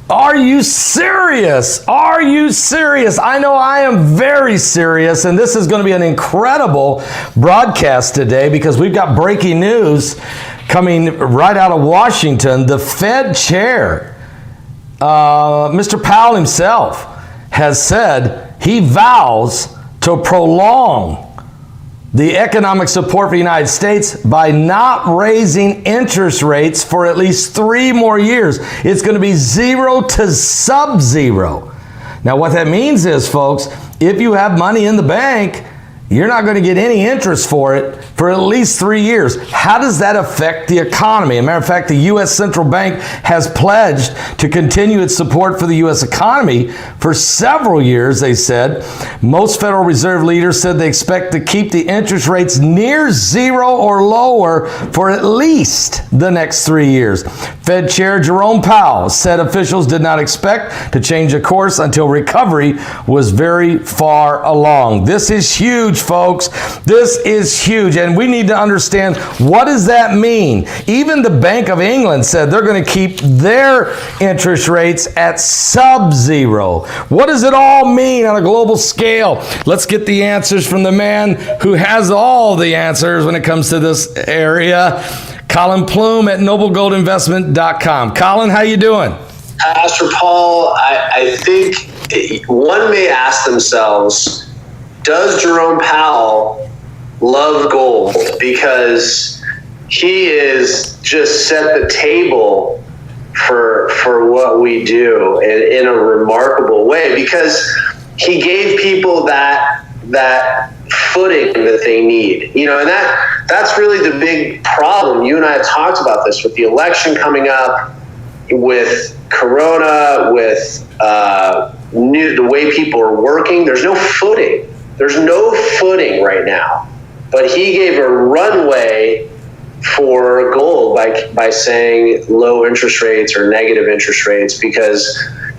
Are you serious? Are you serious? I know I am very serious, and this is going to be an incredible broadcast today because we've got breaking news coming right out of Washington. The Fed chair, Mr. Powell himself, has said he vows to prolong the economic support for the United States by not raising interest rates for at least 3 more years. It's going to be 0 to sub-zero. Now, what that means is, folks, if you have money in the bank, you're not going to get any interest for it for at least 3 years. How does that affect the economy? As a matter of fact, the U.S. Central Bank has pledged to continue its support for the U.S. economy for several years, they said. Most Federal Reserve leaders said they expect to keep the interest rates near 0 or lower for at least the next 3 years. Fed Chair Jerome Powell said officials did not expect to change the course until recovery was very far along. This is huge, folks. This is huge, and we need to understand, what does that mean? Even the Bank of England said they're going to keep their interest rates at sub-zero. What does it all mean on a global scale? Let's get the answers from the man who has all the answers when it comes to this area, Colin Plume at noblegoldinvestment.com. Colin, how you doing? Pastor Paul, I think one may ask themselves, does Jerome Powell love gold? Because he is just set the table for what we do in a remarkable way, because he gave people that footing that they need. You know, and that's really the big problem. You and I have talked about this with the election coming up, with Corona, with the way people are working. There's no footing. There's no footing right now, but he gave a runway for gold by saying low interest rates or negative interest rates, because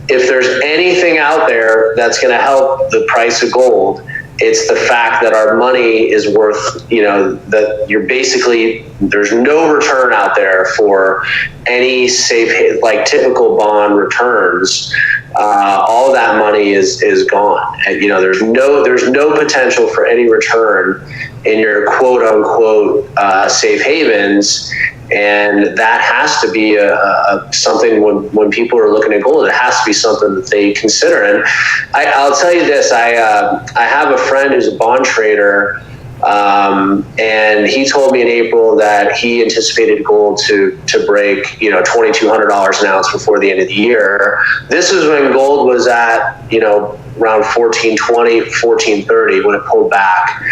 if there's anything out there that's going to help the price of gold, it's the fact that our money is worth, that you're basically, there's no return out there for any safe, like typical bond returns. All that money is gone. And, there's no potential for any return in your quote unquote safe havens. And that has to be something when people are looking at gold, it has to be something that they consider. And I'll tell you this, I have a friend who's a bond trader, and he told me in April that he anticipated gold to break, $2,200 an ounce before the end of the year. This is when gold was at, around 1420, 1430 when it pulled back.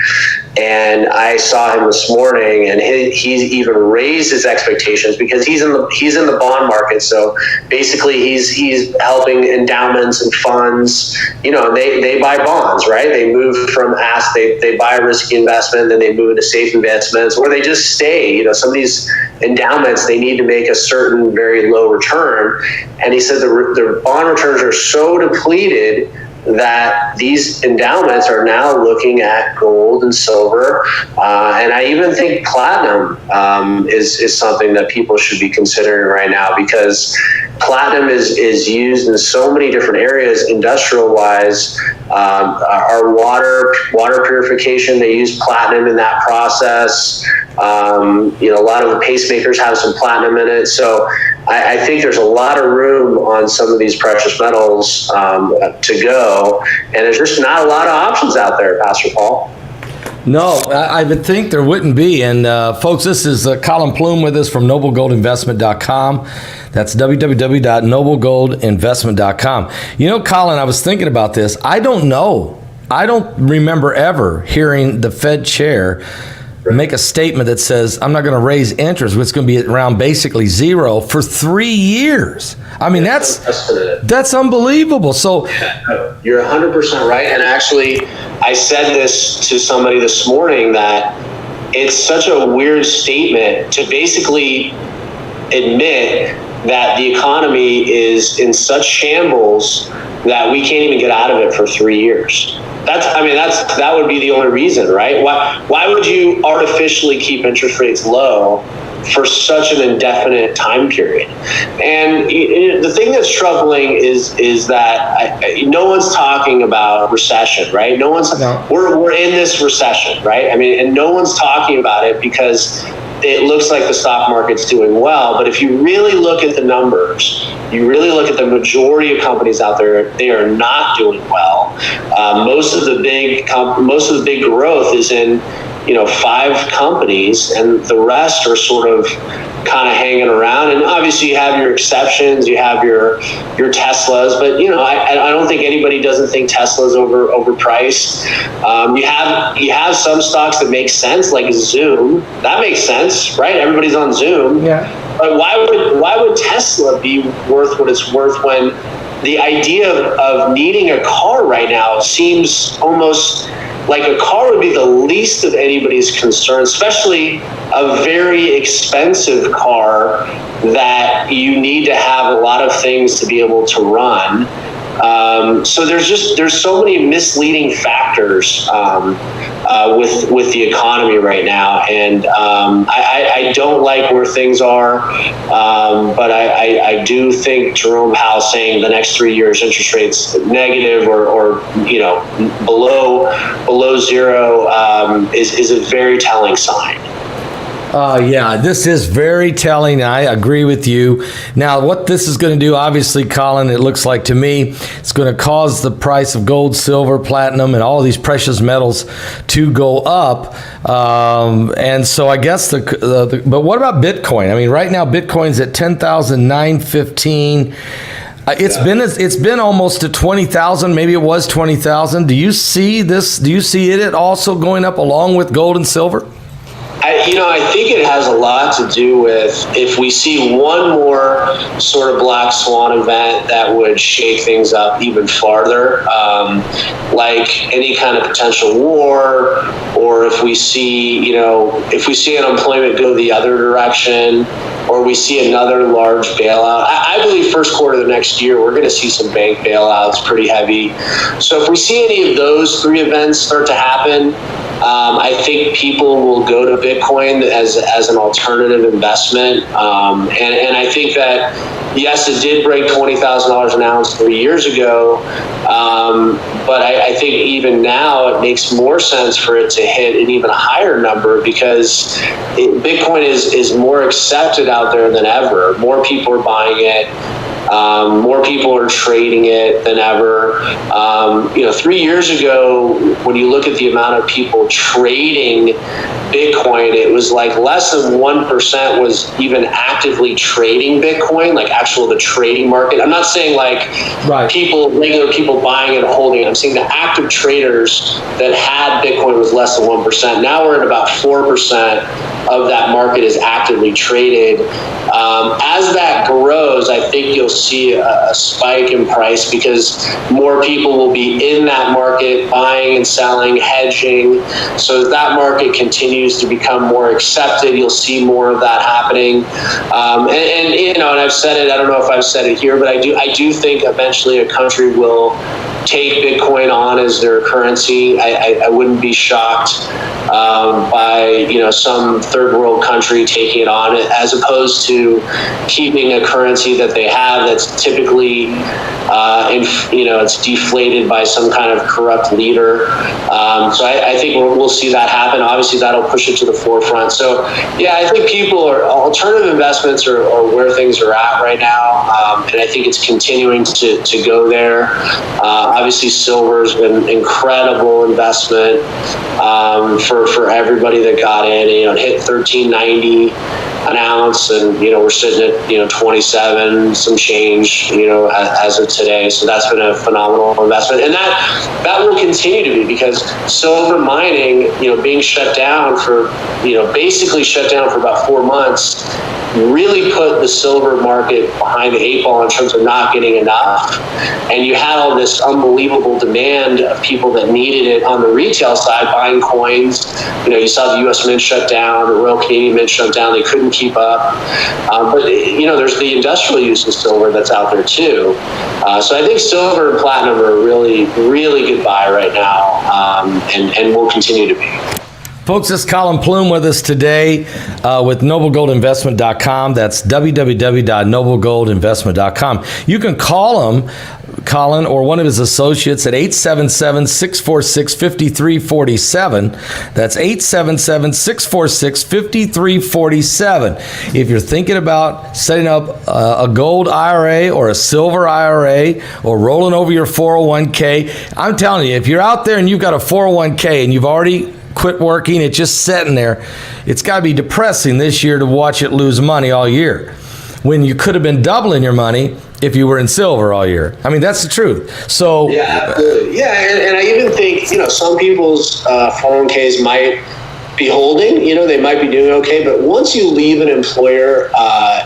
And I saw him this morning, and he's even raised his expectations because he's in the bond market. So basically, he's helping endowments and funds. They buy bonds, right? They move from they buy a risky investment, then they move into safe investments, or they just stay. Some of these endowments, they need to make a certain very low return. And he said the bond returns are so depleted that these endowments are now looking at gold and silver, and I even think platinum is something that people should be considering right now, because platinum is used in so many different areas, industrial wise. Our water purification, they use platinum in that process. A lot of the pacemakers have some platinum in it. So I think there's a lot of room on some of these precious metals to go, and there's just not a lot of options out there, Pastor Paul. No, I would think there wouldn't be. And folks, this is Colin Plume with us from noblegoldinvestment.com. That's www.noblegoldinvestment.com. Colin, I was thinking about this. I don't remember ever hearing the Fed chair make a statement that says, I'm not going to raise interest, it's going to be around basically zero for 3 years. I mean, that's unbelievable. So you're 100% right. And actually, I said this to somebody this morning, that it's such a weird statement to basically admit that the economy is in such shambles that we can't even get out of it for 3 years. That would be the only reason, right? Why would you artificially keep interest rates low for such an indefinite time period. And the thing that's troubling is that no one's talking about recession, right? No one's. No. We're in this recession, right? I mean, and no one's talking about it because it looks like the stock market's doing well. But if you really look at the numbers, you really look at the majority of companies out there, they are not doing well. Most of the big growth is in 5 companies, and the rest are sort of kind of hanging around. And obviously you have your exceptions, you have your Teslas, but I don't think anybody doesn't think Tesla's overpriced. You have some stocks that make sense, like Zoom. That makes sense, right? Everybody's on Zoom. Yeah. But why would Tesla be worth what it's worth when the idea of needing a car right now seems almost like a car would be the least of anybody's concern, especially a very expensive car that you need to have a lot of things to be able to run. So there's so many misleading factors with the economy right now, and I don't like where things are, but I do think Jerome Powell saying the next 3 years interest rates negative or below zero is a very telling sign. Yeah, this is very telling. I agree with you. Now, what this is going to do, obviously, Colin, it looks like to me, it's going to cause the price of gold, silver, platinum, and all these precious metals to go up. And so I guess but what about Bitcoin? I mean, right now, Bitcoin's at 10,915. It's been almost to 20,000. Maybe it was 20,000. Do you see this? Do you see it also going up along with gold and silver? I think it has a lot to do with if we see one more sort of black swan event that would shake things up even farther, like any kind of potential war, or if we see unemployment go the other direction, or we see another large bailout. I believe first quarter of the next year, we're going to see some bank bailouts pretty heavy. So if we see any of those 3 events start to happen, I think people will go to Bitcoin as an alternative investment. And I think that, yes, it did break $20,000 an ounce 3 years ago. But I think even now it makes more sense for it to hit an even higher number because Bitcoin is more accepted out there than ever. More people are buying it. More people are trading it than ever. 3 years ago, when you look at the amount of people trading Bitcoin, it was like less than 1% was even actively trading Bitcoin, like the trading market. I'm not saying like regular people buying it and holding it. I'm saying the active traders that had Bitcoin was less than 1%. Now we're at about 4% of that market is actively traded. As that grows, I think you'll see a spike in price because more people will be in that market buying and selling, hedging. So as that market continues to become more accepted, you'll see more of that happening. And I've said it, I don't know if I've said it here, but I do think eventually a country will take Bitcoin on as their currency. I wouldn't be shocked by some third world country taking it on, as opposed to keeping a currency that they have that's typically it's deflated by some kind of corrupt leader. So I think we'll see that happen. Obviously, that'll push it to the forefront. So yeah, I think alternative investments are where things are at right now, and I think it's continuing to go there. Obviously, silver has been an incredible investment for everybody that got in. It hit $13.90 an ounce, and we're sitting at 27 some change as of today. So that's been a phenomenal investment, and that will continue to be because silver mining, being shut down for basically shut down for about 4 months, really put the silver market behind the 8 ball in terms of not getting enough. And you had all this unbelievable demand of people that needed it on the retail side buying coins. You saw the U.S. Mint shut down, the Royal Canadian Mint shut down. They couldn't keep up. But there's the industrial use of silver that's out there too. So I think silver and platinum are a really, really good buy right now, and will continue to be. Folks, this is Colin Plume with us today with noblegoldinvestment.com. That's www.noblegoldinvestment.com. You can call him, Colin, or one of his associates at 877-646-5347. That's 877-646-5347. If you're thinking about setting up a gold IRA or a silver IRA or rolling over your 401k, I'm telling you, if you're out there and you've got a 401k and you've already quit working, it's just sitting there, it's got to be depressing this year to watch it lose money all year when you could have been doubling your money if you were in silver all year. I mean, that's the truth. So yeah, absolutely. Yeah, and I even think, some people's 401ks might be holding, they might be doing okay, but once you leave an employer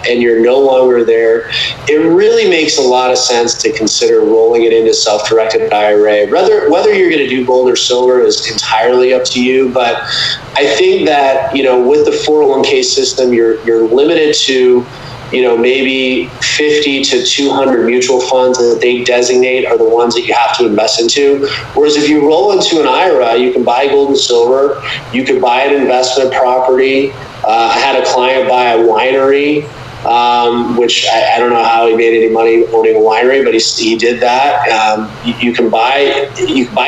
and you're no longer there, it really makes a lot of sense to consider rolling it into self-directed IRA. Whether you're going to do gold or silver is entirely up to you, but I think that, with the 401k system, you're limited to maybe 50 to 200 mutual funds that they designate are the ones that you have to invest into. Whereas if you roll into an IRA, you can buy gold and silver, you could buy an investment property. I had a client buy a winery, which I don't know how he made any money owning a winery, but he did that. You can buy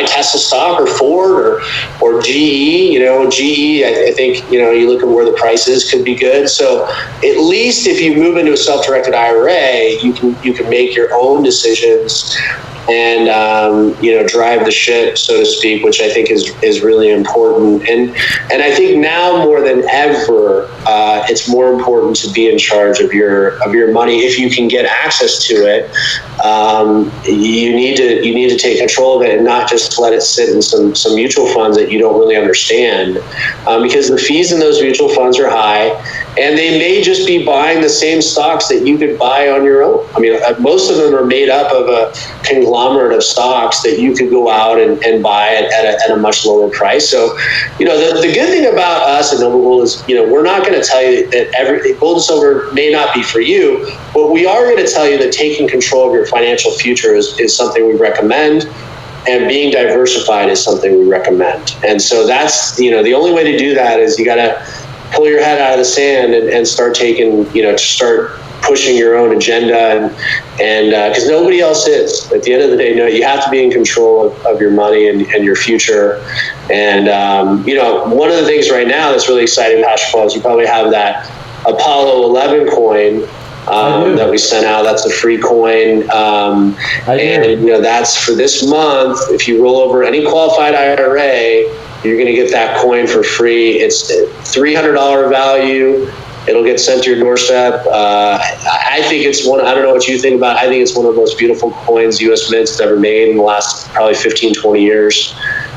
Tesla stock or Ford or GE. GE, I think, you look at where the prices could be good. So at least if you move into a self-directed IRA, you can make your own decisions and drive the ship, so to speak, which I think is really important. And I think now more than ever, it's more important to be in charge of your money. If you can get access to it, you need to take control of it and not just let it sit in some mutual funds that you don't really understand, because the fees in those mutual funds are high, and they may just be buying the same stocks that you could buy on your own. I mean, most of them are made up of a conglomerate of stocks that you could go out and buy at a much lower price. So, the good thing about us at Noble Gold is, we're not going to tell you that gold and silver may not be for you, but we are going to tell you that taking control of your financial future is something we recommend, and being diversified is something we recommend. And so that's, the only way to do that is you got to pull your head out of the sand and start start pushing your own agenda, and because nobody else is. At the end of the day, you have to be in control of your money and your future. And one of the things right now that's really exciting, Pastor Paul, is you probably have that Apollo 11 coin that we sent out. That's a free coin, and that's for this month. If you roll over any qualified IRA, you're going to get that coin for free. It's $300 value. It'll get sent to your doorstep. I think it's one, I don't know what you think about it. I think it's one of the most beautiful coins U.S. Mint has ever made in the last probably 15, 20 years.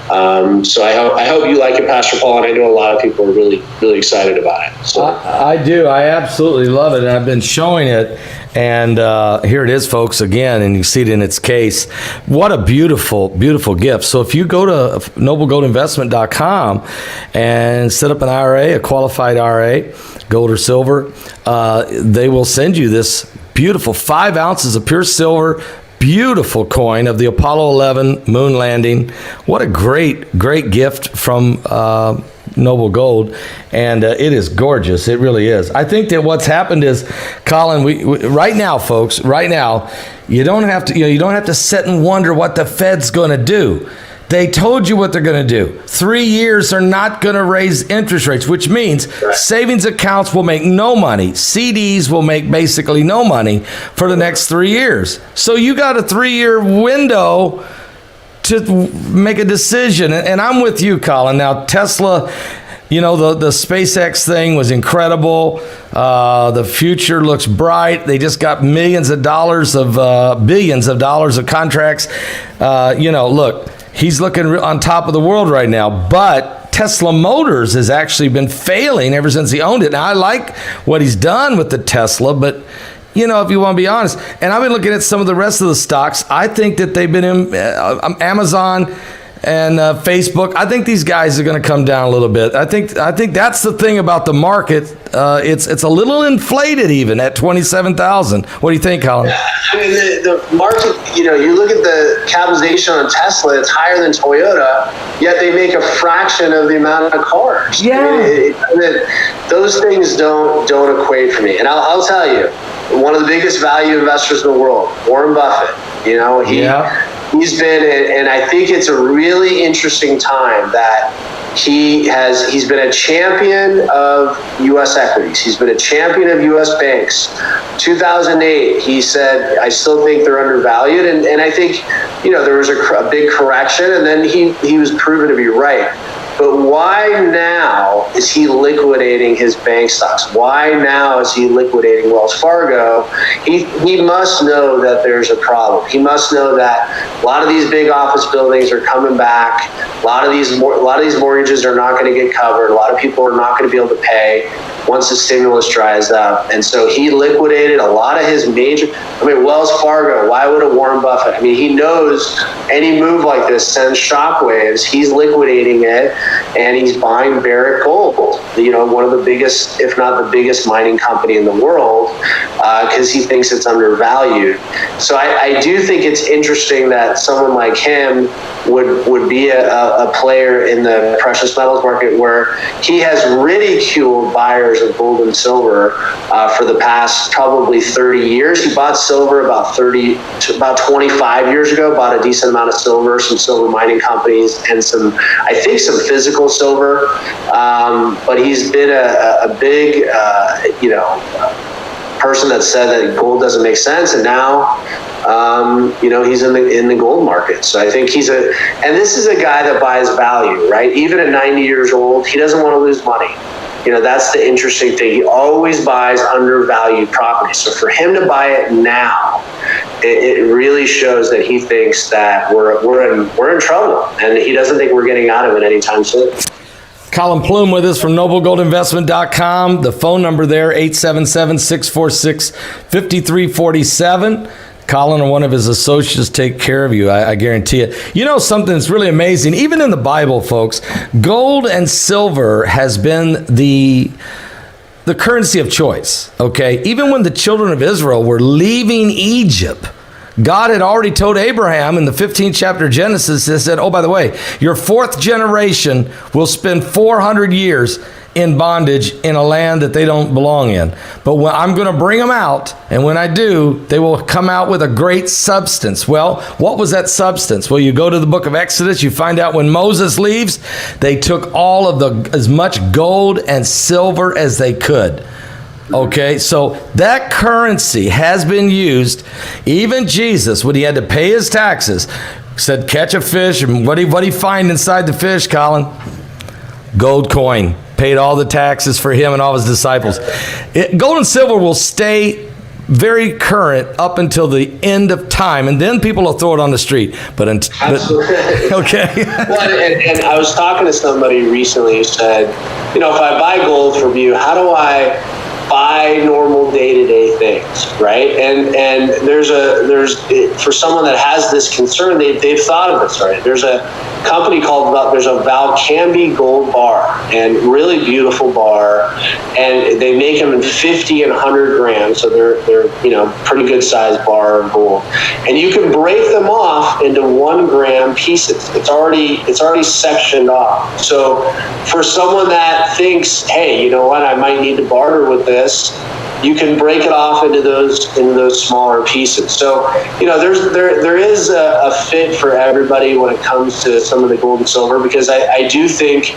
So I hope you like it, Pastor Paul, and I know a lot of people are really, really excited about it. So I do. I absolutely love it, and I've been showing it. And here it is, folks, again, and you see it in its case. What a beautiful, beautiful gift. So if you go to noblegoldinvestment.com and set up an IRA, a qualified IRA, gold or silver, they will send you this beautiful 5 ounces of pure silver, beautiful coin of the Apollo 11 moon landing. What a great, great gift from Noble Gold, and it is gorgeous. It really is. I think that what's happened is, Colin, we right now, folks, right now, you don't have to sit and wonder what the Fed's going to do. They told you what they're going to do. 3 years are not going to raise interest rates, which means savings accounts will make no money. CDs will make basically no money for the next 3 years. So you got a 3-year window to make a decision. And I'm with you, Colin. Now, Tesla, the SpaceX thing was incredible. The future looks bright. They just got billions of dollars of contracts. Look, he's looking on top of the world right now, but Tesla Motors has actually been failing ever since he owned it. Now, I like what he's done with the Tesla, but if you want to be honest, and I've been looking at some of the rest of the stocks, I think that they've been in Amazon. and Facebook. I think these guys are going to come down a little bit. I think that's the thing about the market. It's a little inflated even at 27,000. What do you think, Colin? I mean, the market, you look at the capitalization on Tesla, it's higher than Toyota, yet they make a fraction of the amount of cars. Yeah. I mean, those things don't equate for me. And I'll tell you, one of the biggest value investors in the world, Warren Buffett, he's been, and I think it's a really interesting time that he's been a champion of U.S. equities. He's been a champion of U.S. banks. 2008, he said, I still think they're undervalued. And I think, there was a big correction, and then he was proven to be right. But why now is he liquidating his bank stocks? Why now is he liquidating Wells Fargo? He must know that there's a problem. He must know that a lot of these big office buildings are coming back. A lot of these mortgages are not going to get covered. A lot of people are not going to be able to pay once the stimulus dries up. And so he liquidated a lot of his Wells Fargo, why would a Warren Buffett? I mean, he knows any move like this sends shockwaves. He's liquidating it, and he's buying Barrick Gold, one of the biggest, if not the biggest mining company in the world, because he thinks it's undervalued. So I do think it's interesting that someone like him would be a player in the precious metals market, where he has ridiculed buyers of gold and silver for the past probably 30 years. He bought silver about 25 years ago, bought a decent amount of silver, some silver mining companies, and some physical silver. But he's been a big, person that said that gold doesn't make sense, and now he's in the gold market. So I think and this is a guy that buys value, right? Even at 90 years old, he doesn't want to lose money. That's the interesting thing. He always buys undervalued property. So for him to buy it now, it really shows that he thinks that we're in trouble, and he doesn't think we're getting out of it anytime soon. Colin Plume with us from noblegoldinvestment.com. The phone number there, 877-646-5347. Colin or one of his associates take care of you, I guarantee it. Something that's really amazing, even in the Bible, folks, gold and silver has been the currency of choice, okay? Even when the children of Israel were leaving Egypt, God had already told Abraham in the 15th chapter of Genesis, he said, oh, by the way, your fourth generation will spend 400 years in bondage in a land that they don't belong in. But I'm going to bring them out, and when I do, they will come out with a great substance. Well, what was that substance? Well, you go to the book of Exodus, you find out when Moses leaves, they took all of as much gold and silver as they could. Okay, so that currency has been used. Even Jesus, when he had to pay his taxes, said, catch a fish, and what he find inside the fish, Colin? Gold coin. Paid all the taxes for him and all his disciples. Gold and silver will stay very current up until the end of time, and then people will throw it on the street. Absolutely. Okay. Well, and I was talking to somebody recently who said, if I buy gold from you, how do I buy normal day-to-day things, right? And there's for someone that has this concern, they've thought of this, right? There's a company there's a Valcambi gold bar, and really beautiful bar, and they make them in 50 and 100 grams, so they're pretty good sized bar of gold, and you can break them off into 1 gram pieces. It's already sectioned off. So for someone that thinks, hey, you know what, I might need to barter with this, you can break it off into those smaller pieces. So there is a fit for everybody when it comes to some of the gold and silver, because I do think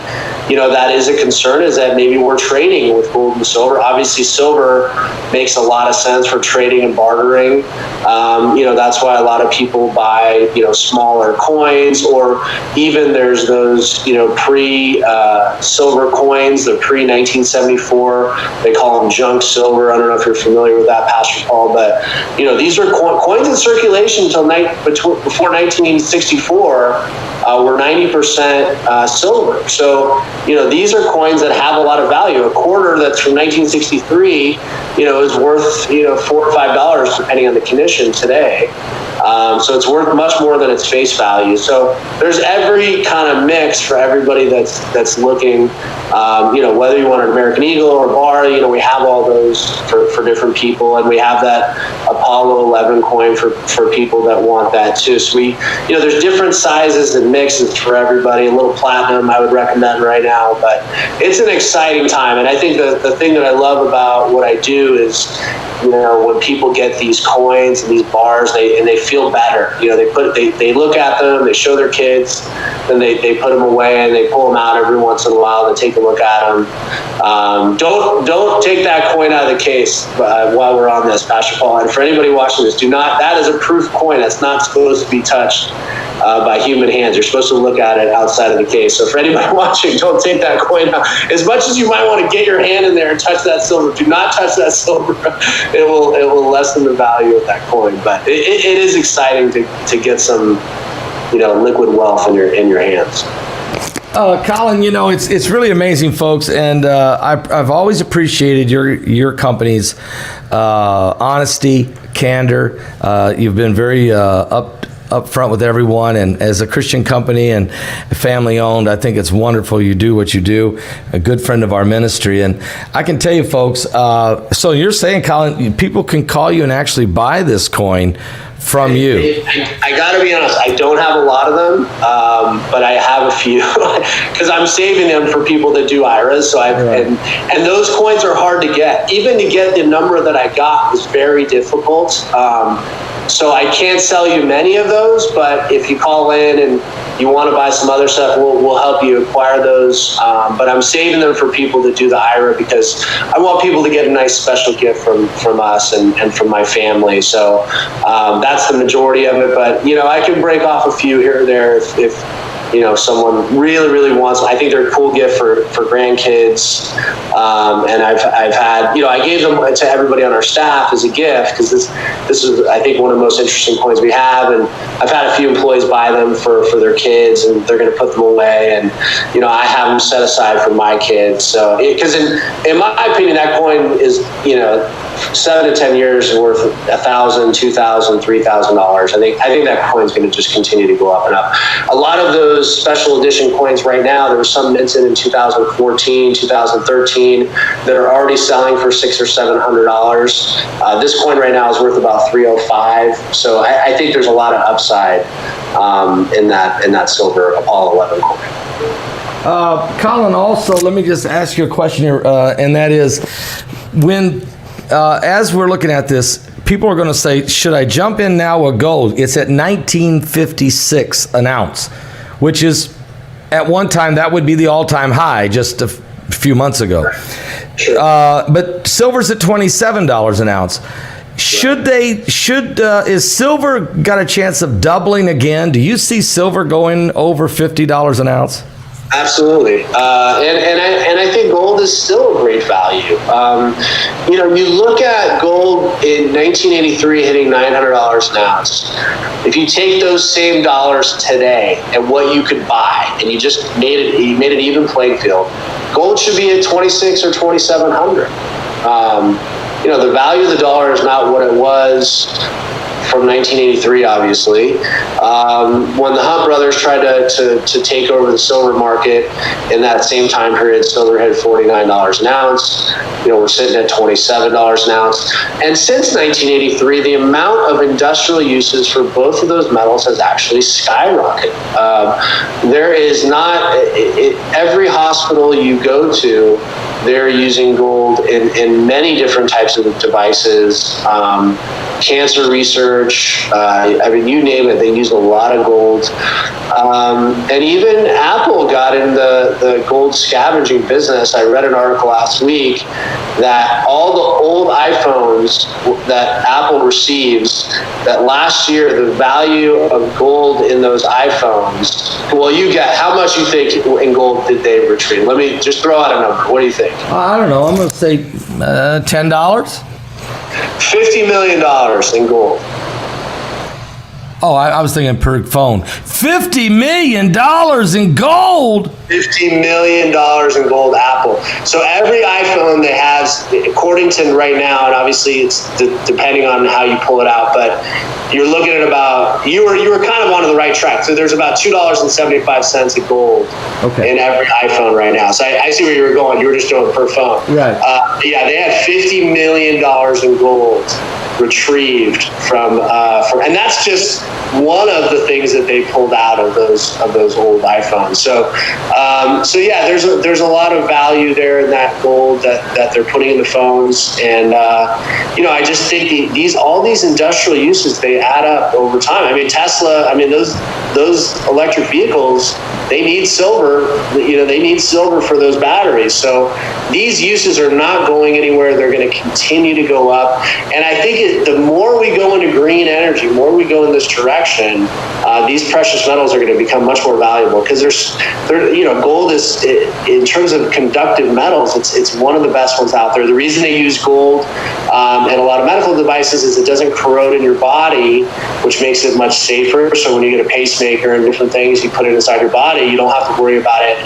that is a concern, is that maybe we're trading with gold and silver. Obviously silver makes a lot of sense for trading and bartering. That's why a lot of people buy smaller coins, or even there's those pre silver coins, the pre 1974, they call them junk silver. I don't know if you're familiar with that, Pastor Paul, but these are coins in circulation until before 1964 were 90% silver. So these are coins that have a lot of value. A quarter that's from 1963, is worth $4 or $5 depending on the condition today. So it's worth much more than its face value. So there's every kind of mix for everybody that's looking. Whether you want an American Eagle or bar, we have all those for different people, and we have that Apollo 11 coin for people that want that too. So there's different sizes and mixes for everybody. A little platinum I would recommend right now, but it's an exciting time. And I think the thing that I love about what I do is, when people get these coins and these bars, they feel better. They look at them, they show their kids, then they put them away and they pull them out every once in a while to take a look at them. Don't take that coin out of the case while we're on this, Pastor Paul. And for anybody watching this, that is a proof coin. That's not supposed to be touched by human hands. You're supposed to look at it outside of the case. So for anybody watching, don't take that coin out. As much as you might want to get your hand in there and touch that silver, do not touch that silver. It will lessen the value of that coin. But it is exciting to get some liquid wealth in your hands. Colin, it's really amazing, folks, and I've always appreciated your company's honesty, candor. You've been very up front with everyone, and as a Christian company and family owned, I think it's wonderful you do what you do. A good friend of our ministry, and I can tell you, folks. So you're saying, Colin, people can call you and actually buy this coin from you? I got to be honest, I don't have a lot of them, but I have a few because I'm saving them for people that do IRAs. So and those coins are hard to get. Even to get the number that I got was very difficult. So I can't sell you many of those, but if you call in and you want to buy some other stuff, we'll help you acquire those. But I'm saving them for people that do the IRA because I want people to get a nice special gift from us and from my family. So that's the majority of it. But I can break off a few here or there if someone really, really wants. I think they're a cool gift for grandkids. And I've had, I gave them to everybody on our staff as a gift because this is, I think, one of the most interesting coins we have. And I've had a few employees buy them for their kids, and they're going to put them away. And, I have them set aside for my kids. So, because in my opinion, that coin is, 7 to 10 years is worth $1,000, $2,000, $3,000. I think that coin's going to just continue to go up and up. A lot of those special edition coins right now, there were some minted in 2014, 2013 that are already selling for $600 or $700. This coin right now is worth about $305. So I think there's a lot of upside in that silver Apollo 11 coin. Colin, also, let me just ask you a question here, and that is, when as we're looking at this, people are going to say, should I jump in now with gold? It's at $19.56 an ounce, which is, at one time, that would be the all-time high just a few months ago. Sure. But silver's at $27 an ounce. Is silver got a chance of doubling again? Do you see silver going over $50 an ounce? Absolutely. And I think gold is still a great value. You look at gold in 1983 hitting $900 an ounce. If you take those same dollars today and what you could buy, and you just made an even playing field, gold should be at $2,600 or $2,700. The value of the dollar is not what it was from 1983, obviously. When the Hunt brothers tried to take over the silver market in that same time period, silver hit $49 an ounce. We're sitting at $27 an ounce. And since 1983, the amount of industrial uses for both of those metals has actually skyrocketed. There is not, every hospital you go to, they're using gold in many different types of devices. Cancer research, you name it, they use a lot of gold. And even Apple got in the gold scavenging business. I read an article last week that all the old iPhones that Apple receives, that last year the value of gold in those iPhones, how much you think in gold did they retrieve? Let me just throw out a number. What do you think? I don't know. I'm going to say $10? $50 million in gold. Oh, I was thinking per phone. $50 million in gold. $50 million in gold, Apple. So every iPhone that has, according to right now, and obviously it's depending on how you pull it out, but you're looking at about, you were kind of on the right track. So there's about $2.75 of gold in every iPhone right now. So I see where you were going. You were just doing per phone. Right. Yeah, they had $50 million in gold retrieved from, and that's just one of the things that they pulled out of those old iPhones. So yeah, there's a lot of value there in that gold that they're putting in the phones, and I just think all these industrial uses, they add up over time. I mean, Tesla, those electric vehicles, they need silver. They need silver for those batteries. So these uses are not going anywhere. They're going to continue to go up, and I think the more we go into green energy, more we go in this direction, these precious metals are going to become much more valuable, because gold is, in terms of conductive metals, it's one of the best ones out there. The reason they use gold in a lot of medical devices is it doesn't corrode in your body, which makes it much safer. So when you get a pacemaker and different things, you put it inside your body, you don't have to worry about it,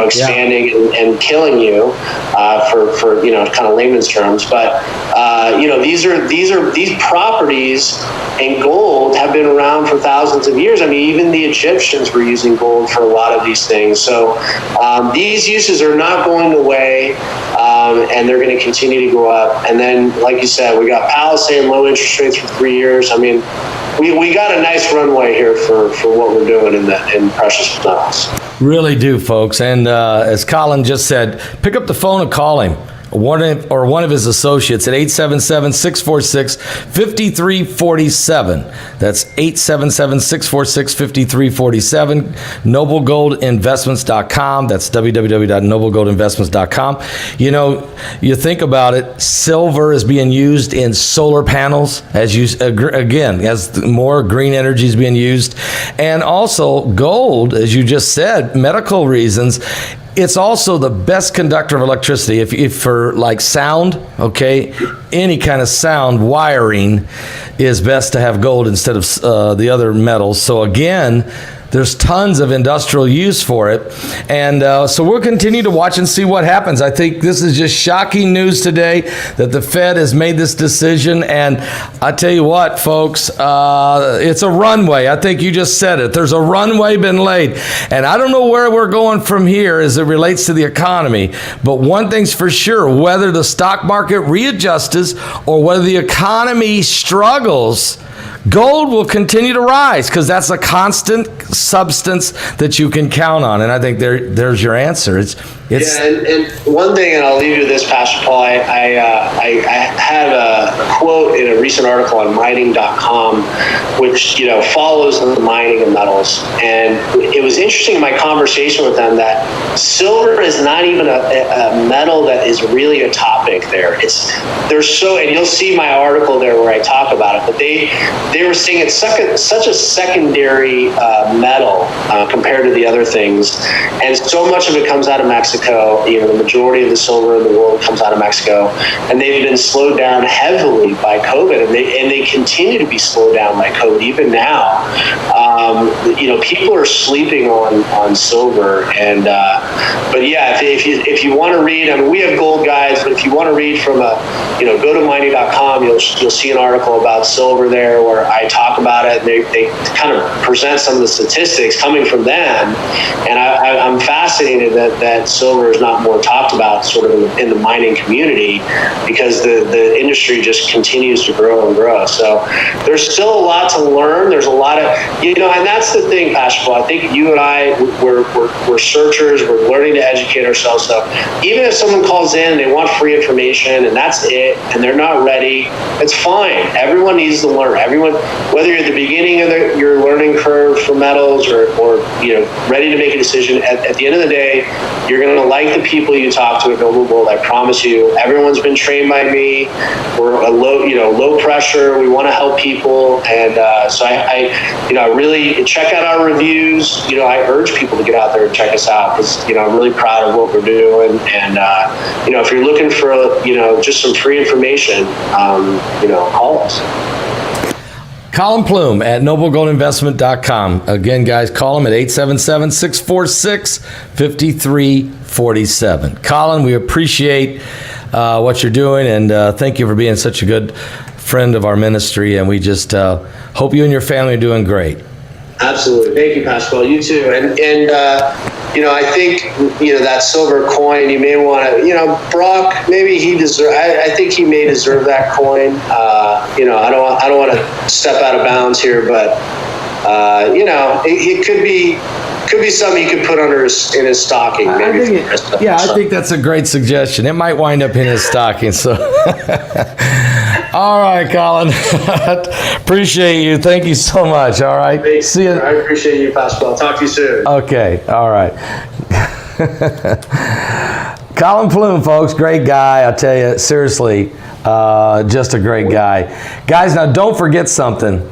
expanding and killing you, for kind of layman's terms. But these properties in gold have been around for thousands of years. I mean, even the Egyptians were using gold for a lot of these things. So these uses are not going away, and they're going to continue to go up. And then, like you said, we got Powell saying low interest rates for 3 years. I mean, we got a nice runway here for what we're doing in precious metals. Really do, folks. And as Colin just said, pick up the phone and call him. One of his associates at 877-646-5347. That's 877-646-5347. NobleGoldInvestments.com. That's www.noblegoldinvestments.com. You think about it, silver is being used in solar panels, as more green energy is being used. And also gold, as you just said, medical reasons. It's also the best conductor of electricity. If for like sound, any kind of sound wiring is best to have gold instead of the other metals. So again, there's tons of industrial use for it. And so we'll continue to watch and see what happens. I think this is just shocking news today that the Fed has made this decision. And I tell you what, folks, it's a runway. I think you just said it. There's a runway been laid. And I don't know where we're going from here as it relates to the economy. But one thing's for sure, whether the stock market readjusts or whether the economy struggles, gold will continue to rise, because that's a constant substance that you can count on. And I think there's your answer. It's and one thing, and I'll leave you with this, Pastor Paul. I had a quote in a recent article on mining.com, which follows the mining of metals, and it was interesting in my conversation with them that silver is not even a metal that is really a topic there. And you'll see my article there where I talk about it, but they were saying it's such a secondary metal compared to the other things, and so much of it comes out of Mexico. The majority of the silver in the world comes out of Mexico, and they've been slowed down heavily by COVID, and they continue to be slowed down by COVID even now. People are sleeping on silver, and but yeah, if you want to read, we have gold guides, but if you want to read from go to mining.com, you'll see an article about silver there where I talk about it, and they kind of present some of the statistics coming from them, and I'm fascinated that silver is not more talked about sort of in the mining community, because the industry just continues to grow and grow. So there's still a lot to learn. There's a lot of, and that's the thing, Pastor Paul. I think you and I, we're searchers. We're learning to educate ourselves. So even if someone calls in and they want free information and that's it, and they're not ready, it's fine. Everyone needs to learn. Everyone, whether you're at the beginning of your learning curve for metals or ready to make a decision, at the end of the day, you're going to like the people you talk to at Noble Gold. I promise you. Everyone's been trained by me. We're a low pressure. We want to help people, and so I really really check out our reviews. I urge people to get out there and check us out because, I'm really proud of what we're doing. And, if you're looking for, just some free information, call us. Colin Plume at noblegoldinvestment.com. Again, guys, call him at 877-646-5347. Colin, we appreciate what you're doing, and thank you for being such a good friend of our ministry, and we just hope you and your family are doing great. Absolutely. Thank you, Pascal. You too. And I think, that silver coin, you may want to, Brock, maybe he I think he may deserve that coin. I don't want to step out of bounds here, but, it could be something you could put in his stocking. Maybe I think that's a great suggestion. It might wind up in his stocking. So, all right, Colin. Appreciate you. Thank you so much. All right. See you. I appreciate you, Pascal. Talk to you soon. Okay. All right. Colin Plume, folks, great guy. I'll tell you, seriously, just a great guy. Guys, now don't forget something.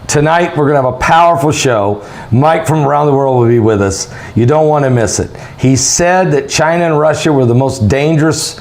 Tonight, we're going to have a powerful show. Mike from around the world will be with us. You don't want to miss it. He said that China and Russia were the most dangerous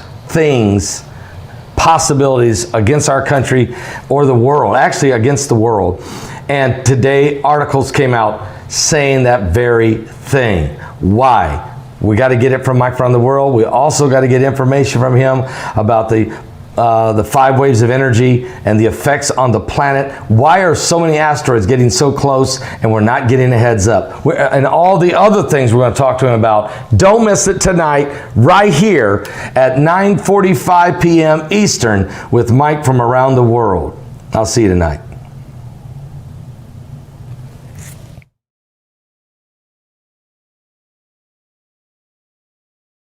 possibilities against our country or the world, actually against the world. And today, articles came out saying that very thing. Why? We got to get it from Mike from around the world. We also got to get information from him about the 5 waves of energy and the effects on the planet. Why are so many asteroids getting so close and we're not getting a heads up? And all the other things we're going to talk to him about. Don't miss it tonight, right here at 9:45 p.m. Eastern with Mike from around the world. I'll see you tonight.